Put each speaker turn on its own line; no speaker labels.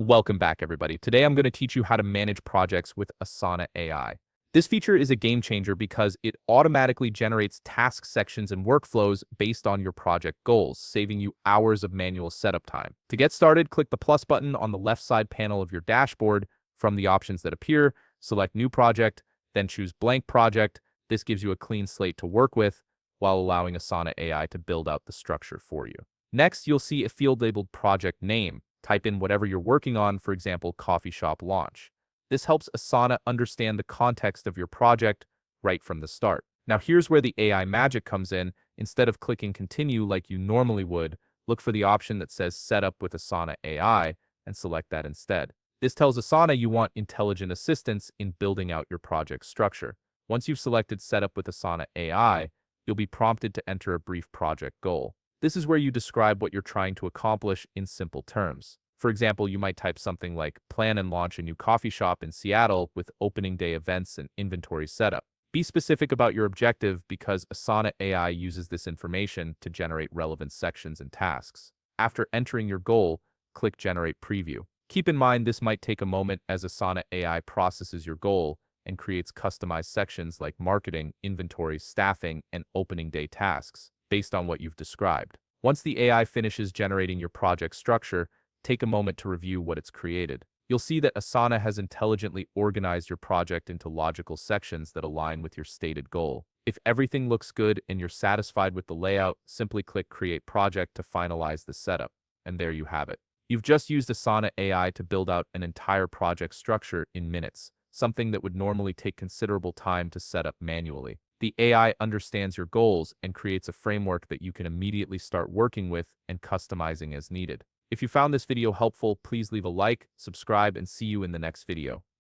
Welcome back, everybody. Today I'm going to teach you how to manage projects with Asana AI. This feature is a game changer because it automatically generates task sections and workflows based on your project goals, saving you hours of manual setup time. To get started, click the plus button on the left side panel of your dashboard. From the options that appear, select New Project, then choose Blank Project. This gives you a clean slate to work with while allowing Asana AI to build out the structure for you. Next, you'll see a field labeled Project Name. Type in whatever you're working on, for example, coffee shop launch. This helps Asana understand the context of your project right from the start. Now here's where the AI magic comes in. Instead of clicking continue like you normally would, look for the option that says set up with Asana AI and select that instead. This tells Asana you want intelligent assistance in building out your project structure. Once you've selected set up with Asana AI, you'll be prompted to enter a brief project goal. This is where you describe what you're trying to accomplish in simple terms. For example, you might type something like plan and launch a new coffee shop in Seattle with opening day events and inventory setup. Be specific about your objective because Asana AI uses this information to generate relevant sections and tasks. After entering your goal, click Generate Preview. Keep in mind this might take a moment as Asana AI processes your goal and creates customized sections like marketing, inventory, staffing, and opening day tasks based on what you've described. Once the AI finishes generating your project structure, take a moment to review what it's created. You'll see that Asana has intelligently organized your project into logical sections that align with your stated goal. If everything looks good and you're satisfied with the layout, simply click Create Project to finalize the setup. And there you have it. You've just used Asana AI to build out an entire project structure in minutes, something that would normally take considerable time to set up manually. The AI understands your goals and creates a framework that you can immediately start working with and customizing as needed. If you found this video helpful, please leave a like, subscribe, and see you in the next video.